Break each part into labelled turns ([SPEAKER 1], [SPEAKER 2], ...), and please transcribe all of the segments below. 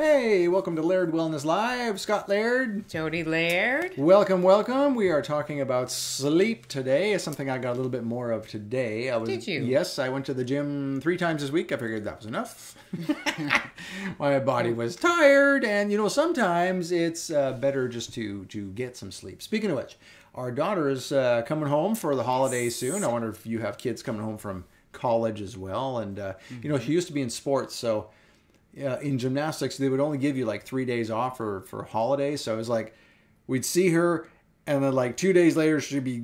[SPEAKER 1] Hey, welcome to Laird Wellness Live. Scott Laird.
[SPEAKER 2] Jodi Laird.
[SPEAKER 1] Welcome, welcome. We are talking about sleep today. It's something I got a little bit more of today.
[SPEAKER 2] Did you?
[SPEAKER 1] Yes, I went to the gym 3 times this week. I figured that was enough. My body was tired, and sometimes it's better just to get some sleep. Speaking of which, our daughter is coming home for the holidays soon. I wonder if you have kids coming home from college as well. And she used to be in sports, so in gymnastics they would only give you like 3 days off for holidays. So it was like we'd see her, and then like 2 days later she'd be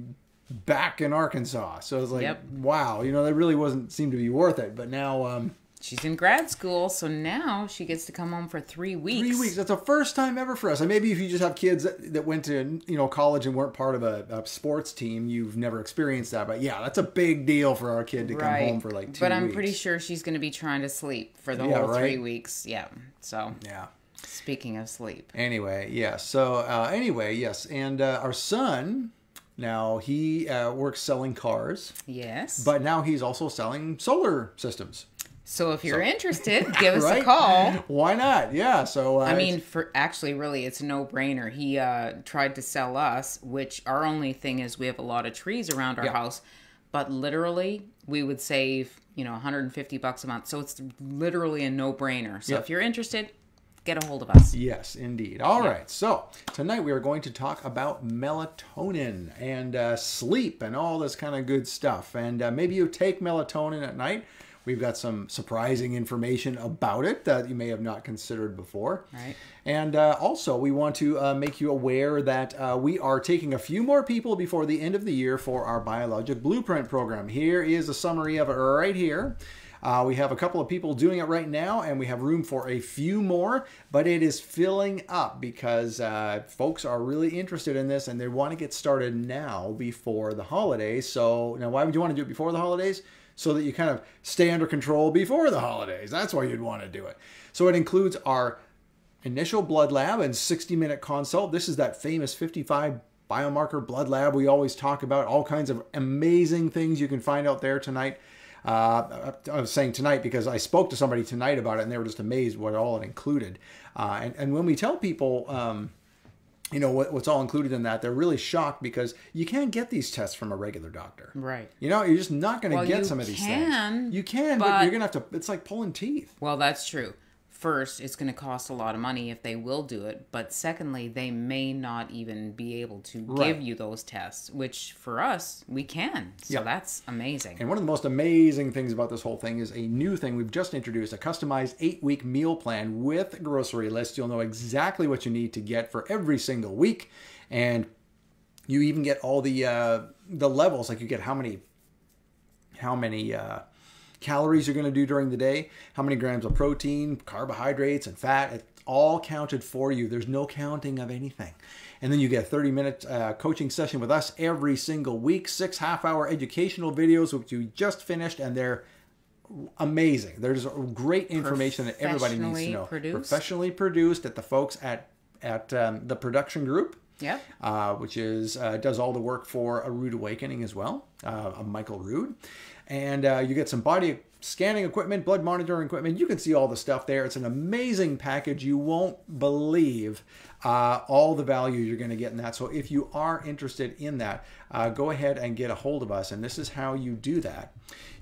[SPEAKER 1] back in Arkansas. So it was like, wow, that really wasn't seemed to be worth it. But now
[SPEAKER 2] she's in grad school, so now she gets to come home for 3 weeks.
[SPEAKER 1] 3 weeks. That's the first time ever for us. And maybe if you just have kids that went to college and weren't part of a sports team, you've never experienced that. But yeah, that's a big deal for our kid to come home for like 2 weeks.
[SPEAKER 2] But I'm pretty sure she's going to be trying to sleep for the whole 3 weeks. Yeah. So
[SPEAKER 1] yeah.
[SPEAKER 2] Speaking of sleep.
[SPEAKER 1] Anyway, yes. So yes. And our son, now he works selling cars.
[SPEAKER 2] Yes.
[SPEAKER 1] But now he's also selling solar systems.
[SPEAKER 2] So if you're interested, give us a call.
[SPEAKER 1] Why not? Yeah. So
[SPEAKER 2] I mean, really, it's a no-brainer. He tried to sell us, which our only thing is we have a lot of trees around our house, but literally we would save $150 a month. So it's literally a no-brainer. So if you're interested, get a hold of us.
[SPEAKER 1] Yes, indeed. All right. So tonight we are going to talk about melatonin and sleep and all this kind of good stuff. And maybe you take melatonin at night. We've got some surprising information about it that you may have not considered before.
[SPEAKER 2] Right.
[SPEAKER 1] And also, we want to make you aware that we are taking a few more people before the end of the year for our Biologic Blueprint program. Here is a summary of it right here. We have a couple of people doing it right now, and we have room for a few more, but it is filling up because folks are really interested in this, and they want to get started now before the holidays. So now, why would you want to do it before the holidays? So that you kind of stay under control before the holidays. That's why you'd want to do it. So it includes our initial blood lab and 60-minute consult. This is that famous 55 biomarker blood lab we always talk about. All kinds of amazing things you can find out there tonight. I was saying tonight because I spoke to somebody tonight about it, and they were just amazed what all it included. And when we tell people what's all included in that, they're really shocked because you can't get these tests from a regular doctor.
[SPEAKER 2] Right.
[SPEAKER 1] You're just not going to get some of these things. You can, but you're going to have to, it's like pulling teeth.
[SPEAKER 2] Well, that's true. First, it's going to cost a lot of money if they will do it. But secondly, they may not even be able to give you those tests, which for us, we can. So that's amazing.
[SPEAKER 1] And one of the most amazing things about this whole thing is a new thing we've just introduced, a customized 8-week meal plan with a grocery list. You'll know exactly what you need to get for every single week. And you even get all the levels, like you get how many calories you're going to do during the day, how many grams of protein, carbohydrates, and fat. It's all counted for you. There's no counting of anything. And then you get a 30-minute coaching session with us every single week, 6 half-hour educational videos, which you just finished, and they're amazing. There's great information that everybody needs to know. Professionally produced at the folks at the production group.
[SPEAKER 2] Yeah.
[SPEAKER 1] Which is does all the work for A Rude Awakening as well, Michael Rude. And you get some body scanning equipment, blood monitoring equipment. You can see all the stuff there. It's an amazing package. You won't believe all the value you're going to get in that. So if you are interested in that, go ahead and get a hold of us. And this is how you do that.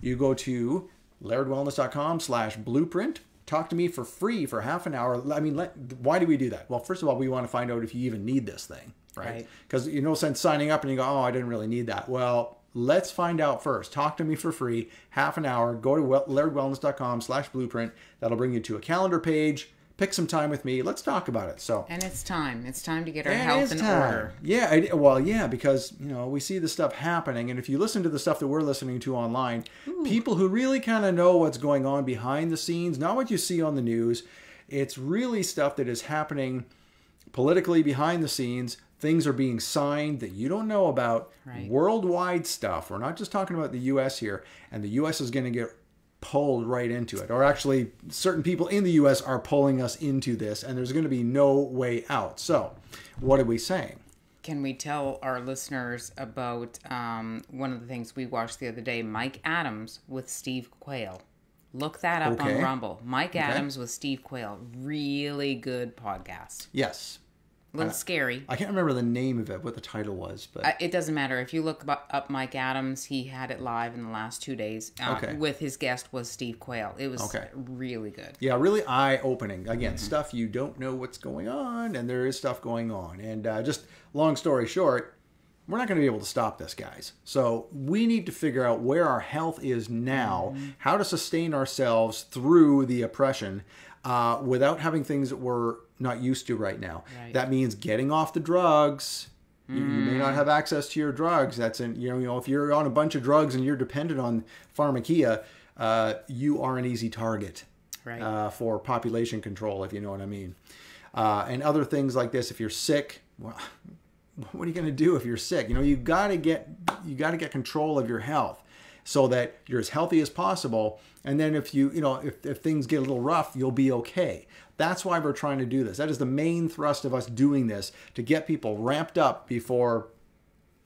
[SPEAKER 1] You go to lairdwellness.com/blueprint. Talk to me for free for half an hour. I mean, why do we do that? Well, first of all, we want to find out if you even need this thing, right? Because no sense signing up and you go, oh, I didn't really need that. Well, let's find out first. Talk to me for free, half an hour. Go to lairdwellness.com/blueprint. That'll bring you to a calendar page. Pick some time with me. Let's talk about it.
[SPEAKER 2] And it's time. It's time to get our health in order.
[SPEAKER 1] Yeah, because we see the stuff happening, and if you listen to the stuff that we're listening to online, people who really kind of know what's going on behind the scenes, not what you see on the news, it's really stuff that is happening politically behind the scenes. Things are being signed that you don't know about. Worldwide stuff. We're not just talking about the U.S. here, and the U.S. is going to get pulled right into it. Or actually, certain people in the U.S. are pulling us into this, and there's going to be no way out. So, what are we saying?
[SPEAKER 2] Can we tell our listeners about one of the things we watched the other day, Mike Adams with Steve Quayle? Look that up
[SPEAKER 1] Okay.
[SPEAKER 2] on Rumble. Mike Adams with Steve Quayle. Really good podcast.
[SPEAKER 1] Yes.
[SPEAKER 2] A little scary.
[SPEAKER 1] I can't remember the name of it, what the title was, but
[SPEAKER 2] It doesn't matter. If you look up Mike Adams, he had it live in the last 2 days.
[SPEAKER 1] Okay.
[SPEAKER 2] With his guest was Steve Quayle. It was really good.
[SPEAKER 1] yeah, really eye-opening. Again, stuff you don't know what's going on, and there is stuff going on. And just long story short, we're not going to be able to stop this, guys. So we need to figure out where our health is now, how to sustain ourselves through the oppression without having things that we're not used to right now.
[SPEAKER 2] Right.
[SPEAKER 1] That means getting off the drugs. You may not have access to your drugs. That's if you're on a bunch of drugs and you're dependent on pharmacia, you are an easy target for population control, if you know what I mean. And other things like this. If you're sick, well, what are you going to do if you're sick? You got to get control of your health so that you're as healthy as possible. And then if if things get a little rough, you'll be okay. That's why we're trying to do this. That is the main thrust of us doing this, to get people ramped up before,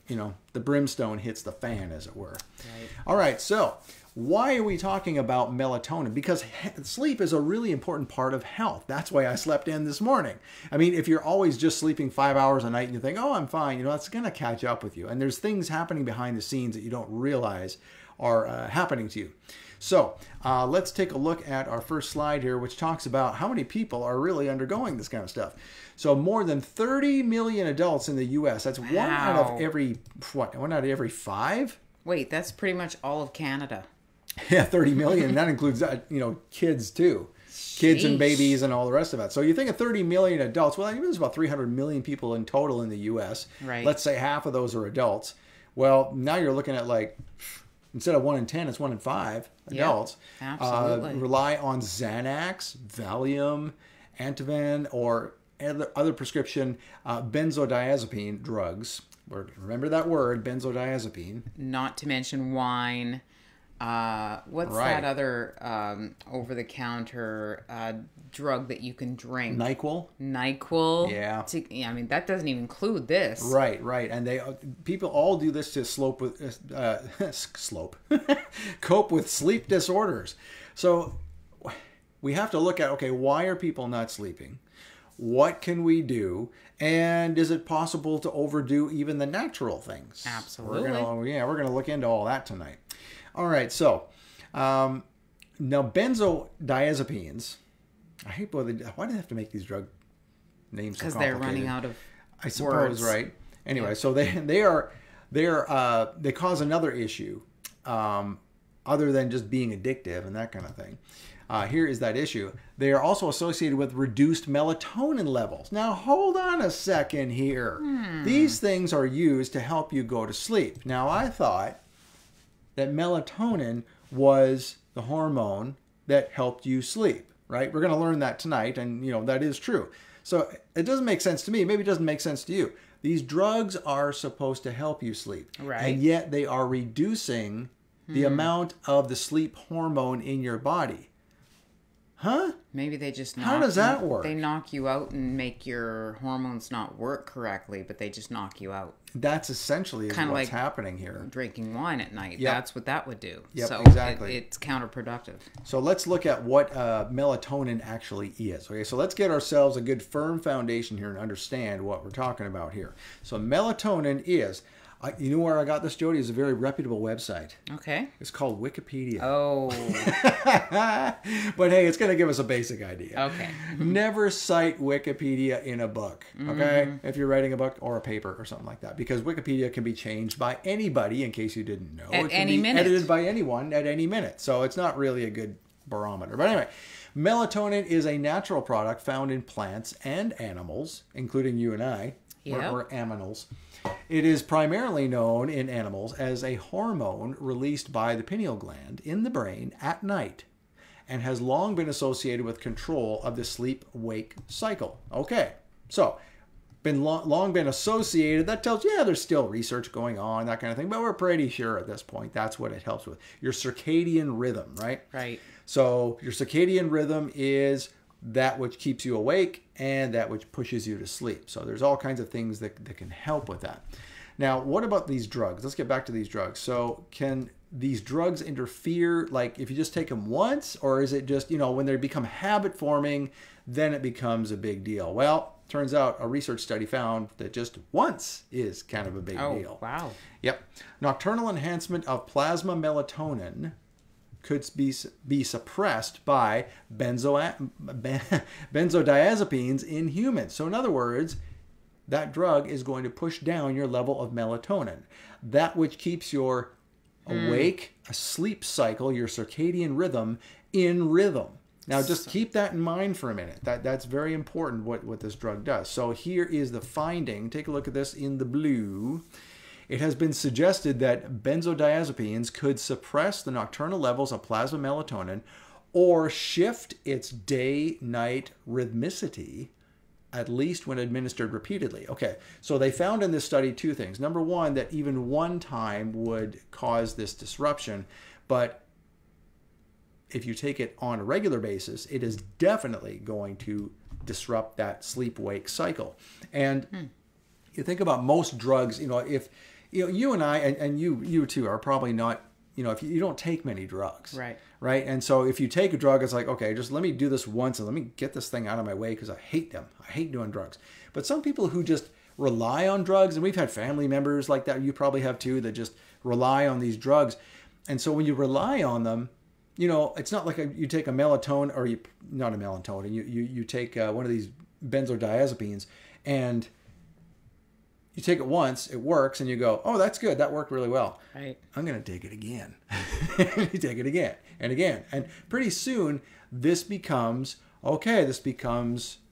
[SPEAKER 1] the brimstone hits the fan, as it were.
[SPEAKER 2] Right.
[SPEAKER 1] All right. So why are we talking about melatonin? Because sleep is a really important part of health. That's why I slept in this morning. I mean, if you're always just sleeping 5 hours a night and you think, oh, I'm fine, that's going to catch up with you. And there's things happening behind the scenes that you don't realize are happening to you. So let's take a look at our first slide here, which talks about how many people are really undergoing this kind of stuff. So more than 30 million adults in the U.S. That's one out of every 5?
[SPEAKER 2] Wait, that's pretty much all of Canada.
[SPEAKER 1] Yeah, 30 million. That includes, kids too. Kids and babies and all the rest of it. So you think of 30 million adults. Well, there's about 300 million people in total in the U.S.
[SPEAKER 2] Right.
[SPEAKER 1] Let's say half of those are adults. Well, now you're looking at instead of 1 in 10, it's 1 in 5 adults.
[SPEAKER 2] Yeah, absolutely.
[SPEAKER 1] Rely on Xanax, Valium, Ativan, or other prescription benzodiazepine drugs. Remember that word, benzodiazepine.
[SPEAKER 2] Not to mention wine. What's that other over-the-counter drug that you can drink?
[SPEAKER 1] NyQuil. Yeah.
[SPEAKER 2] I mean, that doesn't even include this.
[SPEAKER 1] Right. And people all do this to cope with sleep disorders. So we have to look at, okay, why are people not sleeping? What can we do? And is it possible to overdo even the natural things?
[SPEAKER 2] Absolutely.
[SPEAKER 1] We're going to look into all that tonight. All right, so now benzodiazepines. I hate why do they have to make these drug names so complicated?
[SPEAKER 2] Because they're running out of
[SPEAKER 1] I suppose,
[SPEAKER 2] words.
[SPEAKER 1] Right. Anyway, so they cause another issue other than just being addictive and that kind of thing. Here is that issue. They are also associated with reduced melatonin levels. Now, hold on a second here. These things are used to help you go to sleep. Now, I thought that melatonin was the hormone that helped you sleep, right? We're going to learn that tonight, and that is true. So it doesn't make sense to me. Maybe it doesn't make sense to you. These drugs are supposed to help you sleep,
[SPEAKER 2] right?
[SPEAKER 1] And yet they are reducing the amount of the sleep hormone in your body. Huh?
[SPEAKER 2] Maybe they just
[SPEAKER 1] How does that work?
[SPEAKER 2] They knock you out and make your hormones not work correctly, but they just knock you out.
[SPEAKER 1] That's essentially
[SPEAKER 2] Kind of
[SPEAKER 1] what's
[SPEAKER 2] like
[SPEAKER 1] happening here.
[SPEAKER 2] Drinking wine at night.
[SPEAKER 1] Yep.
[SPEAKER 2] That's what that would do.
[SPEAKER 1] Yep,
[SPEAKER 2] so
[SPEAKER 1] exactly.
[SPEAKER 2] It's counterproductive.
[SPEAKER 1] So let's look at what melatonin actually is. Okay, so let's get ourselves a good firm foundation here and understand what we're talking about here. So melatonin is, you know where I got this, Jodi? It's a very reputable website.
[SPEAKER 2] Okay.
[SPEAKER 1] It's called Wikipedia.
[SPEAKER 2] Oh.
[SPEAKER 1] But hey, it's going to give us a basic idea.
[SPEAKER 2] Okay.
[SPEAKER 1] Never cite Wikipedia in a book, okay? If you're writing a book or a paper or something like that, because Wikipedia can be changed by anybody, in case you didn't know.
[SPEAKER 2] At
[SPEAKER 1] it can
[SPEAKER 2] any
[SPEAKER 1] be
[SPEAKER 2] minute.
[SPEAKER 1] edited by anyone at any minute. So it's not really a good barometer. But anyway, melatonin is a natural product found in plants and animals, including you and I.
[SPEAKER 2] Yep.
[SPEAKER 1] We're aminals. It is primarily known in animals as a hormone released by the pineal gland in the brain at night, and has long been associated with control of the sleep-wake cycle. Okay, so long been associated. That tells you, there's still research going on, that kind of thing, but we're pretty sure at this point that's what it helps with. Your circadian rhythm, right?
[SPEAKER 2] Right.
[SPEAKER 1] So your circadian rhythm is that which keeps you awake and that which pushes you to sleep. So there's all kinds of things that can help with that. Now, what about these drugs? Let's get back to these drugs. So can these drugs interfere, like if you just take them once, or is it just, when they become habit forming, then it becomes a big deal? Well, turns out a research study found that just once is kind of a big deal.
[SPEAKER 2] Wow.
[SPEAKER 1] Yep. Nocturnal enhancement of plasma melatonin could be suppressed by benzodiazepines in humans. So in other words, that drug is going to push down your level of melatonin, that which keeps your awake, a sleep cycle, your circadian rhythm in rhythm. Now, just keep that in mind for a minute. That's very important what this drug does. So here is the finding. Take a look at this in the blue. It has been suggested that benzodiazepines could suppress the nocturnal levels of plasma melatonin or shift its day-night rhythmicity, at least when administered repeatedly. Okay, so they found in this study two things. Number one, that even one time would cause this disruption, but if you take it on a regular basis, it is definitely going to disrupt that sleep-wake cycle. And you think about most drugs, if you and I, and you too, are probably not, if you don't take many drugs. Right. And so if you take a drug, it's like, okay, just let me do this once and let me get this thing out of my way because I hate them. I hate doing drugs. But some people who just rely on drugs, and we've had family members like that, you probably have too, that just rely on these drugs. And so when you rely on them, it's not like you take a melatonin, or not a melatonin, you take one of these benzodiazepines and you take it once, it works, and you go, oh, that's good, that worked really well.
[SPEAKER 2] Right.
[SPEAKER 1] I'm going to take it again. You take it again and again. And pretty soon, this becomes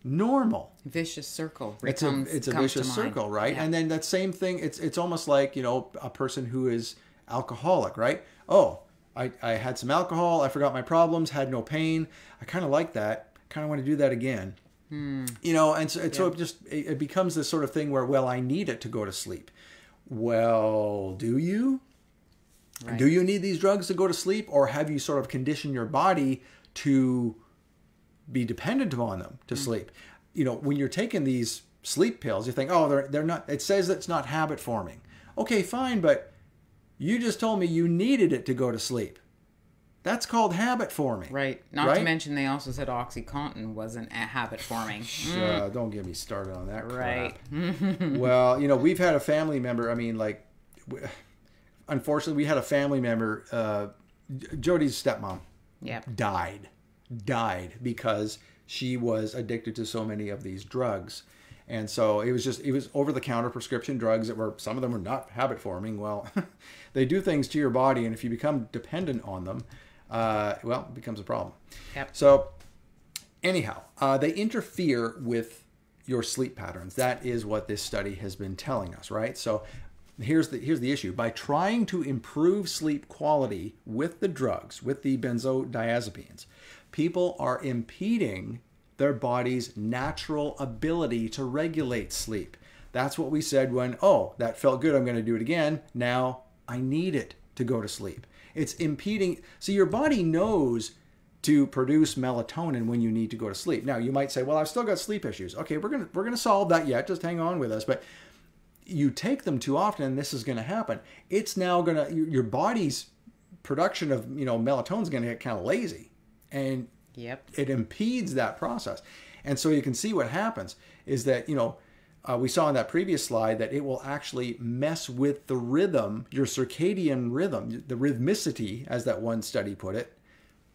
[SPEAKER 1] normal.
[SPEAKER 2] Vicious circle.
[SPEAKER 1] It's a vicious circle, right? Yeah. And then that same thing, it's almost like, a person who is alcoholic, right? Oh, I had some alcohol, I forgot my problems, had no pain. I kind of like that. Kind of want to do that again. And so it becomes this sort of thing where, well, I need it to go to sleep. Well, do you? Right. Do you need these drugs to go to sleep, or have you sort of conditioned your body to be dependent upon them to sleep? When you're taking these sleep pills, you think, oh, they're not, it says it's not habit forming. Okay, fine, but you just told me you needed it to go to sleep. That's called habit forming.
[SPEAKER 2] Right. Not to mention they also said OxyContin wasn't a habit forming.
[SPEAKER 1] Don't get me started on that crap.
[SPEAKER 2] Right.
[SPEAKER 1] Well, we've had a family member, unfortunately, we had a family member, Jodi's stepmom, died because she was addicted to so many of these drugs. And so it was over-the-counter prescription drugs that some of them were not habit forming. Well, they do things to your body, and if you become dependent on them, it becomes a problem.
[SPEAKER 2] Yep.
[SPEAKER 1] So anyhow, they interfere with your sleep patterns. That is what this study has been telling us, right? So here's the issue. By trying to improve sleep quality with the drugs, with the benzodiazepines, people are impeding their body's natural ability to regulate sleep. That's what we said when, oh, that felt good, I'm going to do it again. Now I need it to go to sleep. It's impeding. So your body knows to produce melatonin when you need to go to sleep. Now you might say, well, I've still got sleep issues. Okay, we're going to solve that yet. Just hang on with us. But you take them too often and this is going to happen. It's now going to, your body's production of, melatonin is going to get kind of lazy. And it impedes that process. And so you can see what happens is that, we saw in that previous slide that it will actually mess with the rhythm, your circadian rhythm, the rhythmicity, as that one study put it.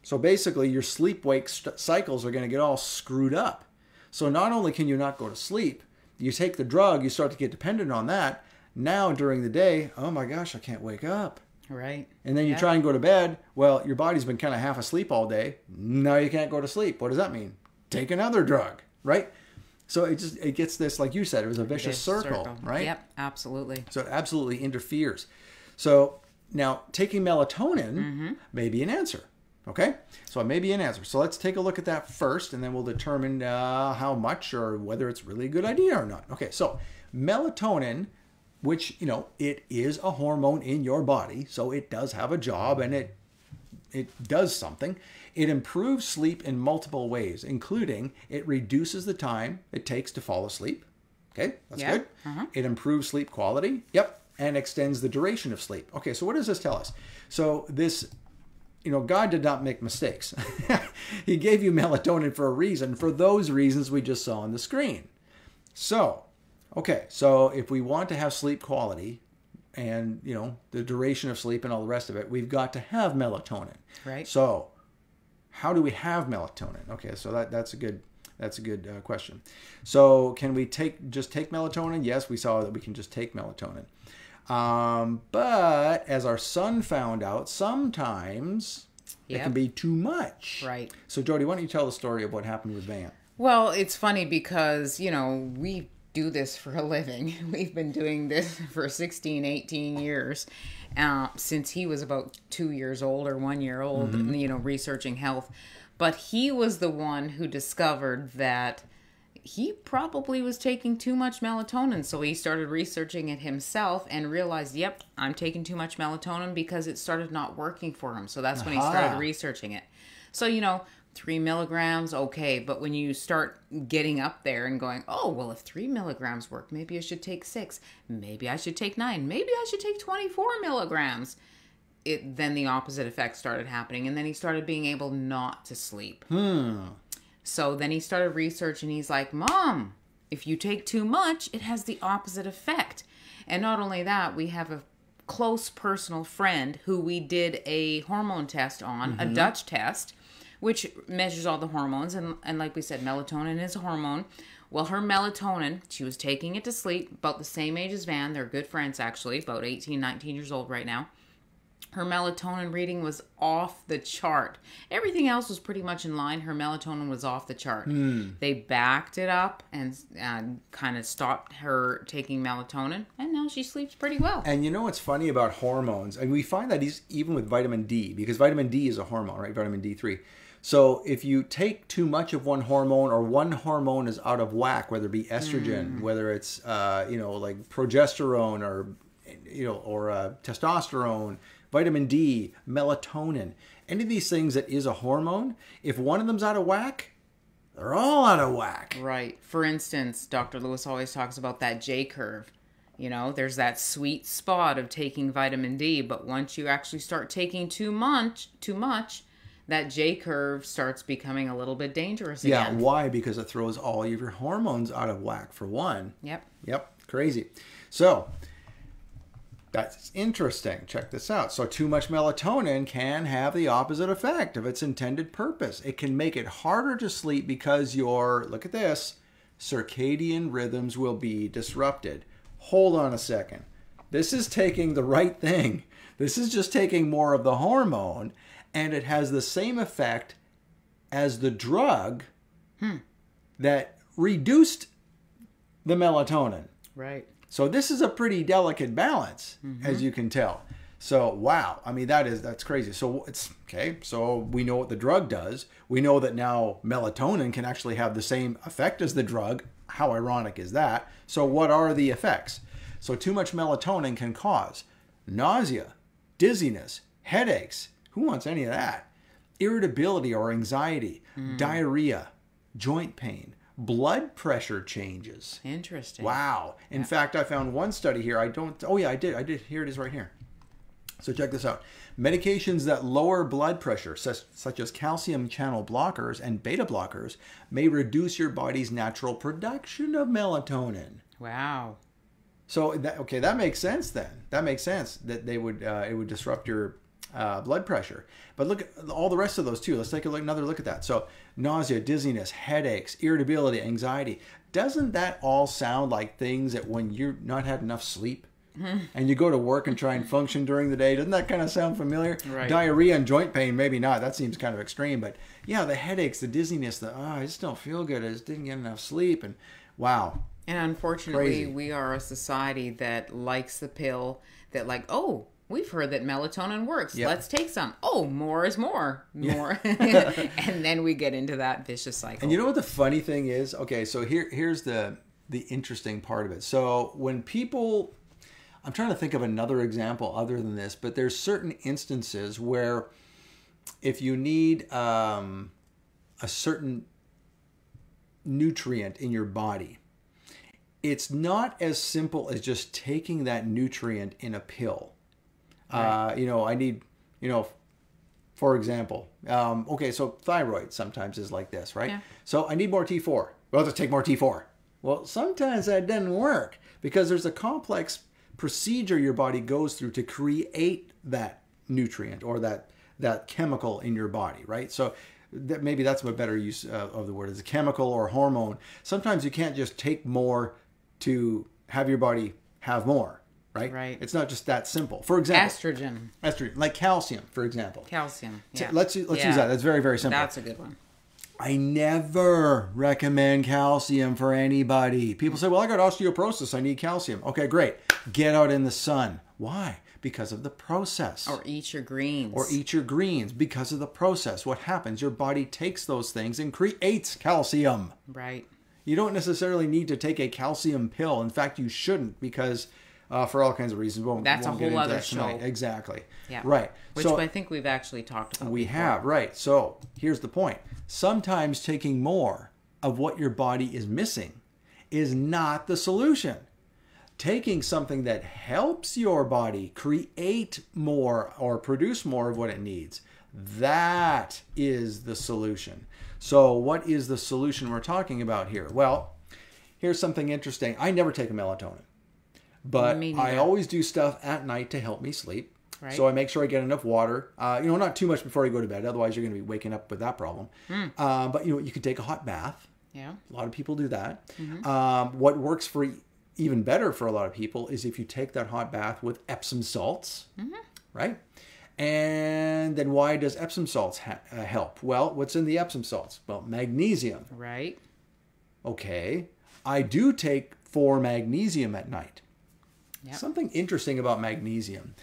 [SPEAKER 1] So basically your sleep-wake cycles are going to get all screwed up. So not only can you not go to sleep, you take the drug, you start to get dependent on that. Now during the day, oh my gosh, I can't wake up.
[SPEAKER 2] Right.
[SPEAKER 1] And then you try and go to bed. Well, your body's been kind of half asleep all day. Now you can't go to sleep. What does that mean? Take another drug, right? So it gets this, like you said, it was a vicious circle, right?
[SPEAKER 2] Yep, absolutely.
[SPEAKER 1] So it absolutely interferes. So now taking melatonin may be an answer, okay? So it may be an answer. So let's take a look at that first, and then we'll determine how much or whether it's really a good idea or not. Okay, so melatonin, which, it is a hormone in your body, so it does have a job, and it does something. It improves sleep in multiple ways, including it reduces the time it takes to fall asleep. Okay, that's good. It improves sleep quality. Yep. and extends the duration of sleep. Okay, so what does this tell us? So this, God did not make mistakes. He gave you melatonin for a reason, for those reasons we just saw on the screen. So, okay, so if we want to have sleep quality and, the duration of sleep and all the rest of it, we've got to have melatonin.
[SPEAKER 2] Right.
[SPEAKER 1] So, how do we have melatonin? Okay, so that's a good question. So, can we just take melatonin? Yes, we saw that we can just take melatonin. But as our son found out, sometimes it can be too much.
[SPEAKER 2] Right.
[SPEAKER 1] So, Jodi, why don't you tell the story of what happened with Van?
[SPEAKER 2] Well, it's funny because, we do this for a living. We've been doing this for 16, 18 years since he was about 2 years old or 1 year old, researching health. But he was the one who discovered that he probably was taking too much melatonin. So he started researching it himself and realized, yep, I'm taking too much melatonin because it started not working for him. So that's when he started researching it. So, 3 milligrams, okay. But when you start getting up there and going, oh, well, if 3 milligrams work, maybe I should take 6. Maybe I should take 9. Maybe I should take 24 milligrams. Then the opposite effect started happening. And then he started being able not to sleep. So then he started researching. He's like, Mom, if you take too much, it has the opposite effect. And not only that, we have a close personal friend who we did a hormone test on, a Dutch test, which measures all the hormones. And like we said, melatonin is a hormone. Well, her melatonin, she was taking it to sleep, about the same age as Van. They're good friends, actually, about 18, 19 years old right now. Her melatonin reading was off the chart. Everything else was pretty much in line. Her melatonin was off the chart. They backed it up and kind of stopped her taking melatonin, and now she sleeps pretty well.
[SPEAKER 1] And you know what's funny about hormones? And we find that even with vitamin D, because vitamin D is a hormone, right? Vitamin D3. So if you take too much of one hormone, or one hormone is out of whack, whether it be estrogen, whether it's like progesterone or testosterone, vitamin D, melatonin, any of these things that is a hormone, if one of them's out of whack, they're all out of whack.
[SPEAKER 2] Right. For instance, Dr. Lewis always talks about that J curve. There's that sweet spot of taking vitamin D, but once you actually start taking too much, that J curve starts becoming a little bit dangerous again.
[SPEAKER 1] Yeah, why? Because it throws all of your hormones out of whack, for one. Yep, crazy. So, that's interesting. Check this out. So too much melatonin can have the opposite effect of its intended purpose. It can make it harder to sleep because your, look at this, circadian rhythms will be disrupted. Hold on a second. This is taking the right thing. This is just taking more of the hormone, and it has the same effect as the drug that reduced the melatonin.
[SPEAKER 2] Right.
[SPEAKER 1] So this is a pretty delicate balance, as you can tell. So, wow. I mean, that's crazy. So it's okay. So we know what the drug does. We know that now melatonin can actually have the same effect as the drug. How ironic is that? So what are the effects? So too much melatonin can cause nausea, dizziness, headaches. Who wants any of that? Irritability or anxiety, diarrhea, joint pain, blood pressure changes.
[SPEAKER 2] Interesting.
[SPEAKER 1] Wow. In fact, I found one study here. I did. Here it is right here. So check this out. Medications that lower blood pressure, such as calcium channel blockers and beta blockers, may reduce your body's natural production of melatonin.
[SPEAKER 2] Wow.
[SPEAKER 1] So, that makes sense then. That makes sense that it would disrupt your blood pressure. But look at all the rest of those too. Let's take another look at that. So nausea, dizziness, headaches, irritability, anxiety. Doesn't that all sound like things that when you're not had enough sleep and you go to work and try and function during the day, doesn't that kind of sound familiar?
[SPEAKER 2] Right.
[SPEAKER 1] Diarrhea and joint pain, maybe not. That seems kind of extreme. But yeah, the headaches, the dizziness, I just don't feel good. I just didn't get enough sleep. And wow.
[SPEAKER 2] And unfortunately,
[SPEAKER 1] Crazy.
[SPEAKER 2] We are a society that likes the pill, that like, oh, we've heard that melatonin works.
[SPEAKER 1] Yep.
[SPEAKER 2] Let's take some. Oh, more is more. More. And then we get into that vicious cycle.
[SPEAKER 1] And you know what the funny thing is? Okay, so here's the interesting part of it. So when people, I'm trying to think of another example other than this, but there's certain instances where if you need a certain nutrient in your body, it's not as simple as just taking that nutrient in a pill.
[SPEAKER 2] Right.
[SPEAKER 1] I need, for example, okay, so thyroid sometimes is like this, right?
[SPEAKER 2] Yeah.
[SPEAKER 1] So I need more T4. Well, just take more T4. Well, sometimes that doesn't work because there's a complex procedure your body goes through to create that nutrient or that chemical in your body, right? So maybe that's a better use of the word, is a chemical or hormone. Sometimes you can't just take more to have your body have more, right?
[SPEAKER 2] Right.
[SPEAKER 1] It's not just that simple. For example,
[SPEAKER 2] Estrogen.
[SPEAKER 1] like calcium, for example.
[SPEAKER 2] Calcium. Yeah.
[SPEAKER 1] Let's use that. That's very, very simple.
[SPEAKER 2] That's a good one.
[SPEAKER 1] I never recommend calcium for anybody. People say, well, I got osteoporosis. I need calcium. Okay, great. Get out in the sun. Why? Because of the process.
[SPEAKER 2] Or eat your greens.
[SPEAKER 1] Or eat your greens because of the process. What happens? Your body takes those things and creates calcium.
[SPEAKER 2] Right.
[SPEAKER 1] You don't necessarily need to take a calcium pill. In fact, you shouldn't because for all kinds of reasons.
[SPEAKER 2] That's
[SPEAKER 1] won't
[SPEAKER 2] a
[SPEAKER 1] get
[SPEAKER 2] whole
[SPEAKER 1] into
[SPEAKER 2] other
[SPEAKER 1] that tonight.
[SPEAKER 2] show.
[SPEAKER 1] Exactly.
[SPEAKER 2] Yeah.
[SPEAKER 1] Right.
[SPEAKER 2] Which I think we've actually talked about
[SPEAKER 1] We
[SPEAKER 2] before.
[SPEAKER 1] have, right. So here's the point. Sometimes taking more of what your body is missing is not the solution. Taking something that helps your body create more or produce more of what it needs, that is the solution. So what is the solution we're talking about here? Well, here's something interesting. I never take a melatonin, but I always do stuff at night to help me sleep. Right. So I make sure I get enough water. Not too much before I go to bed. Otherwise, you're going to be waking up with that problem. But you can take a hot bath.
[SPEAKER 2] Yeah.
[SPEAKER 1] A lot of people do that. What works for even better for a lot of people is if you take that hot bath with Epsom salts, right? And then why does Epsom salts help? Well, what's in the Epsom salts? Well, magnesium.
[SPEAKER 2] Right.
[SPEAKER 1] Okay. I do take 4 magnesium at night. Yep. Something interesting about magnesium.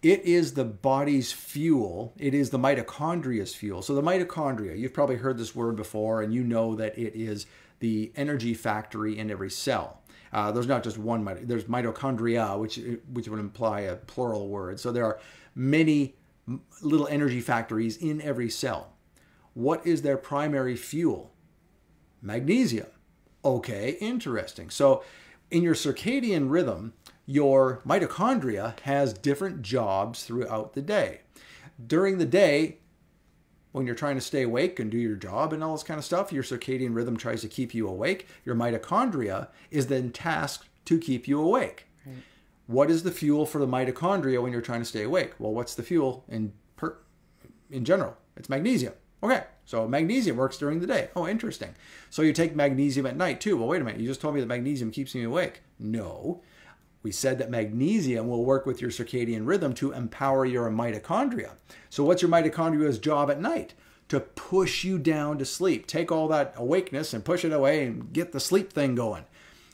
[SPEAKER 1] It is the body's fuel. It is the mitochondria's fuel. So the mitochondria, you've probably heard this word before, and you know that it is the energy factory in every cell. There's not just one, there's mitochondria, which would imply a plural word. So there are many little energy factories in every cell. What is their primary fuel? Magnesium. Okay, interesting. So in your circadian rhythm, your mitochondria has different jobs throughout the day. During the day, when you're trying to stay awake and do your job and all this kind of stuff, your circadian rhythm tries to keep you awake. Your mitochondria is then tasked to keep you awake. Right. What is the fuel for the mitochondria when you're trying to stay awake? Well, what's the fuel in general? It's magnesium. Okay, so magnesium works during the day. Oh, interesting. So you take magnesium at night too. Well, wait a minute. You just told me that magnesium keeps me awake. No. We said that magnesium will work with your circadian rhythm to empower your mitochondria. So what's your mitochondria's job at night? To push you down to sleep. Take all that awakeness and push it away and get the sleep thing going.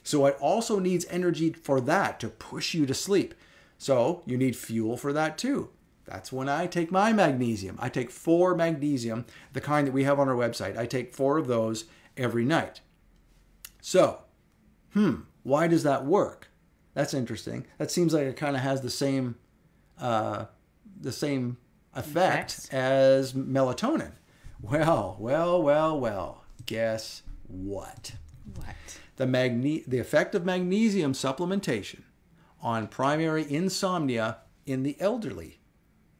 [SPEAKER 1] So it also needs energy for that, to push you to sleep. So you need fuel for that too. That's when I take my magnesium. I take 4 magnesium, the kind that we have on our website. I take 4 of those every night. So, why does that work? That's interesting. That seems like it kind of has the same effect as melatonin. Well. Guess what?
[SPEAKER 2] What?
[SPEAKER 1] The effect of magnesium supplementation on primary insomnia in the elderly.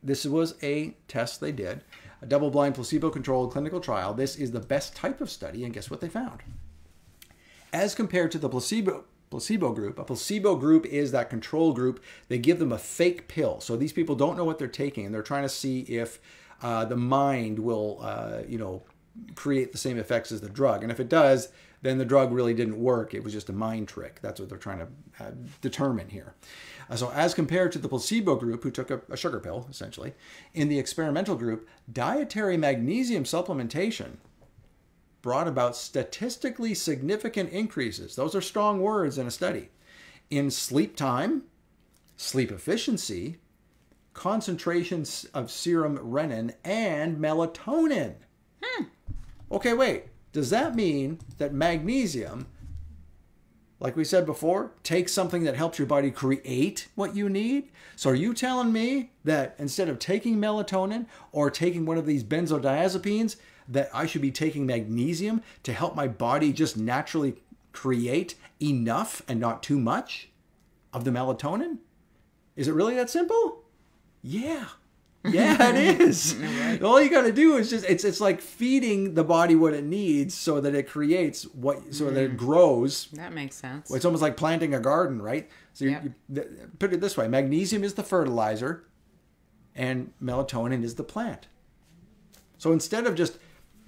[SPEAKER 1] This was a test they did, a double-blind placebo-controlled clinical trial. This is the best type of study, and guess what they found? As compared to the placebo group. A placebo group is that control group. They give them a fake pill. So these people don't know what they're taking, and they're trying to see if the mind will, create the same effects as the drug. And if it does, then the drug really didn't work. It was just a mind trick. That's what they're trying to determine here. So as compared to the placebo group, who took a sugar pill, essentially, in the experimental group, dietary magnesium supplementation brought about statistically significant increases. Those are strong words in a study. In sleep time, sleep efficiency, concentrations of serum renin, and melatonin. Okay, wait. Does that mean that magnesium, like we said before, takes something that helps your body create what you need? So are you telling me that instead of taking melatonin or taking one of these benzodiazepines, that I should be taking magnesium to help my body just naturally create enough and not too much of the melatonin? Is it really that simple? Yeah. Yeah, it is. Right. All you got to do is just, it's like feeding the body what it needs so that it creates so that it grows.
[SPEAKER 2] That makes sense.
[SPEAKER 1] It's almost like planting a garden, right? So you put it this way. Magnesium is the fertilizer and melatonin is the plant. So instead of just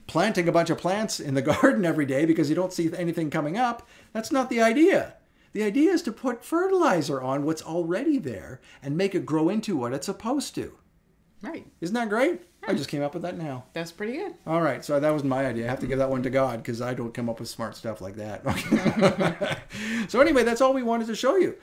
[SPEAKER 1] planting a bunch of plants in the garden every day because you don't see anything coming up, that's not the idea. The idea is to put fertilizer on what's already there and make it grow into what it's supposed to.
[SPEAKER 2] Right.
[SPEAKER 1] Isn't that great? I just came up with that now.
[SPEAKER 2] That's pretty good.
[SPEAKER 1] All right. So that was my idea. I have to give that one to God because I don't come up with smart stuff like that. So anyway, that's all we wanted to show you.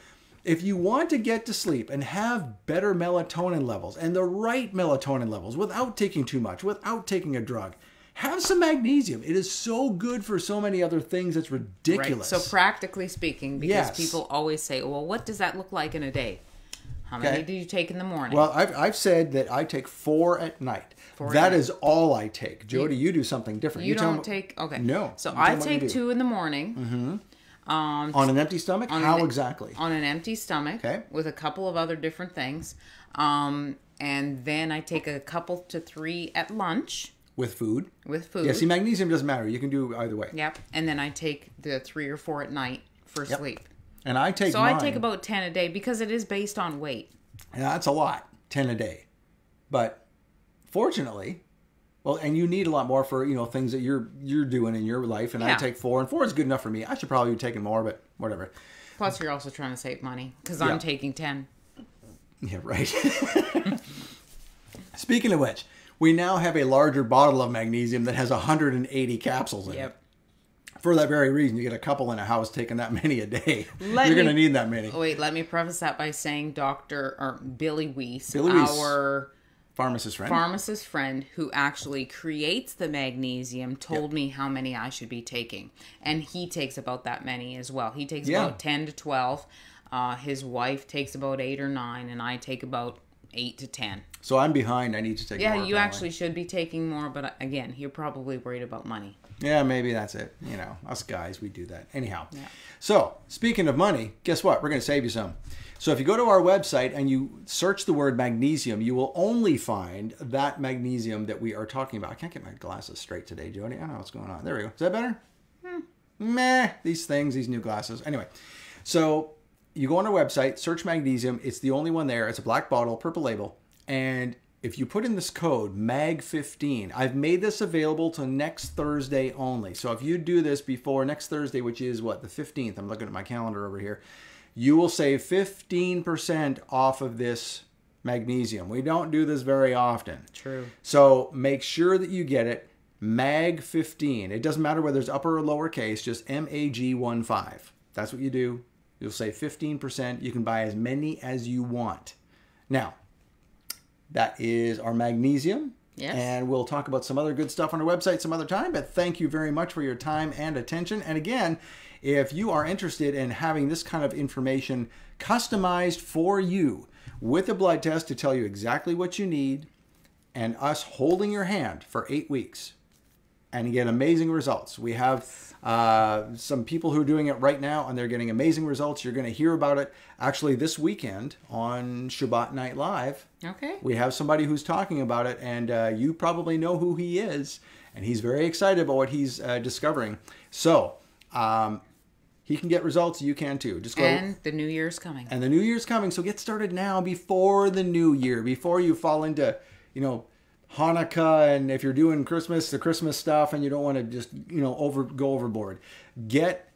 [SPEAKER 1] If you want to get to sleep and have better melatonin levels and the right melatonin levels without taking too much, without taking a drug, have some magnesium. It is so good for so many other things. It's ridiculous.
[SPEAKER 2] Right. So practically speaking, because people always say, well, what does that look like in a day? How many do you take in the morning?
[SPEAKER 1] Well, I've said that I take 4 at night. That is all I take. Jodi, you do something different.
[SPEAKER 2] You don't take... Okay.
[SPEAKER 1] No.
[SPEAKER 2] So I take 2 in the morning.
[SPEAKER 1] Mm-hmm. On an empty stomach? How exactly?
[SPEAKER 2] On an empty stomach.
[SPEAKER 1] Okay.
[SPEAKER 2] With a couple of other different things. And then I take a couple to 3 at lunch.
[SPEAKER 1] With food?
[SPEAKER 2] With food.
[SPEAKER 1] Yeah, see, magnesium doesn't matter. You can do either way.
[SPEAKER 2] Yep. And then I take the 3 or 4 at night for sleep.
[SPEAKER 1] And I take
[SPEAKER 2] I take about 10 a day because it is based on weight.
[SPEAKER 1] And that's a lot, 10 a day. But fortunately, well, and you need a lot more for, things that you're doing in your life. And I take 4, and 4 is good enough for me. I should probably be taking more, but whatever.
[SPEAKER 2] Plus, you're also trying to save money because I'm taking 10.
[SPEAKER 1] Yeah, right. Speaking of which, we now have a larger bottle of magnesium that has 180 capsules in it. For that very reason, you get a couple in a house taking that many a day. You're going to need that many.
[SPEAKER 2] Wait, let me preface that by saying Billy Weiss,
[SPEAKER 1] our pharmacist
[SPEAKER 2] friend who actually creates the magnesium, told me how many I should be taking. And he takes about that many as well. He takes about 10 to 12. His wife takes about 8 or 9, and I take about 8 to 10.
[SPEAKER 1] So I'm behind. I need to take more.
[SPEAKER 2] Yeah, you actually should be taking more, but again, you're probably worried about money.
[SPEAKER 1] Yeah, maybe that's it. Us guys, we do that. Anyhow. Yeah. So, speaking of money, guess what? We're going to save you some. So if you go to our website and you search the word magnesium, you will only find that magnesium that we are talking about. I can't get my glasses straight today, Jodi. I don't know what's going on. There we go. Is that better? Meh. These new glasses. Anyway, so you go on our website, search magnesium. It's the only one there. It's a black bottle, purple label. And if you put in this code, MAG15, I've made this available to next Thursday only. So if you do this before next Thursday, which is what, the 15th, I'm looking at my calendar over here, you will save 15% off of this magnesium. We don't do this very often.
[SPEAKER 2] True.
[SPEAKER 1] So make sure that you get it, MAG15. It doesn't matter whether it's upper or lowercase, just MAG15. That's what you do. You'll save 15%. You can buy as many as you want. Now, that is our magnesium.
[SPEAKER 2] Yes.
[SPEAKER 1] And we'll talk about some other good stuff on our website some other time. But thank you very much for your time and attention. And again, if you are interested in having this kind of information customized for you with a blood test to tell you exactly what you need and us holding your hand for 8 weeks and you get amazing results. We have some people who are doing it right now and they're getting amazing results. You're going to hear about it actually this weekend on Shabbat Night Live.
[SPEAKER 2] Okay.
[SPEAKER 1] We have somebody who's talking about it and you probably know who he is and he's very excited about what he's discovering. So he can get results. You can too. Just go.
[SPEAKER 2] And the new year's coming.
[SPEAKER 1] And the new year's coming. So get started now before the new year, before you fall into, Hanukkah, and if you're doing Christmas, the Christmas stuff, and you don't want to just, go overboard. Get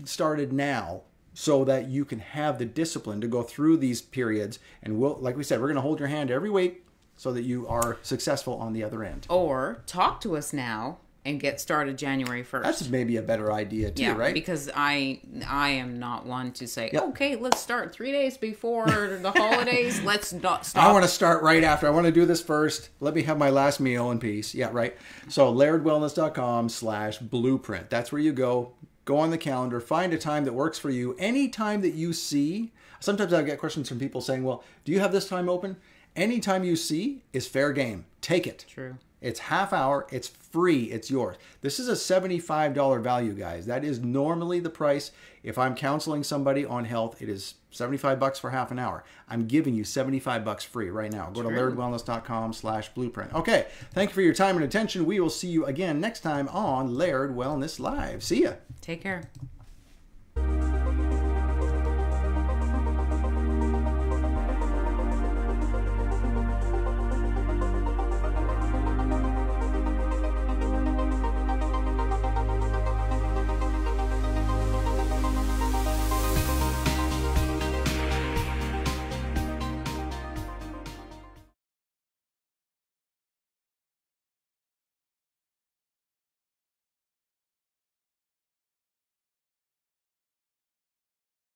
[SPEAKER 1] started now so that you can have the discipline to go through these periods. And like we said, we're going to hold your hand every week so that you are successful on the other end.
[SPEAKER 2] Or talk to us now and get started January 1st.
[SPEAKER 1] That's maybe a better idea too, right?
[SPEAKER 2] Because I am not one to say, okay, let's start 3 days before the holidays. Let's not stop.
[SPEAKER 1] I want to start right after. I want to do this first. Let me have my last meal in peace. Yeah, right. So lairdwellness.com/blueprint. That's where you go. Go on the calendar. Find a time that works for you. Any time that you see. Sometimes I get questions from people saying, well, do you have this time open? Any time you see is fair game. Take it.
[SPEAKER 2] True.
[SPEAKER 1] It's half hour. It's free. It's yours. This is a $75 value, guys. That is normally the price. If I'm counseling somebody on health, it is $75 for half an hour. I'm giving you $75 free right now. Go to lairdwellness.com/blueprint. Okay. Thank you for your time and attention. We will see you again next time on Laird Wellness Live. See ya.
[SPEAKER 2] Take care.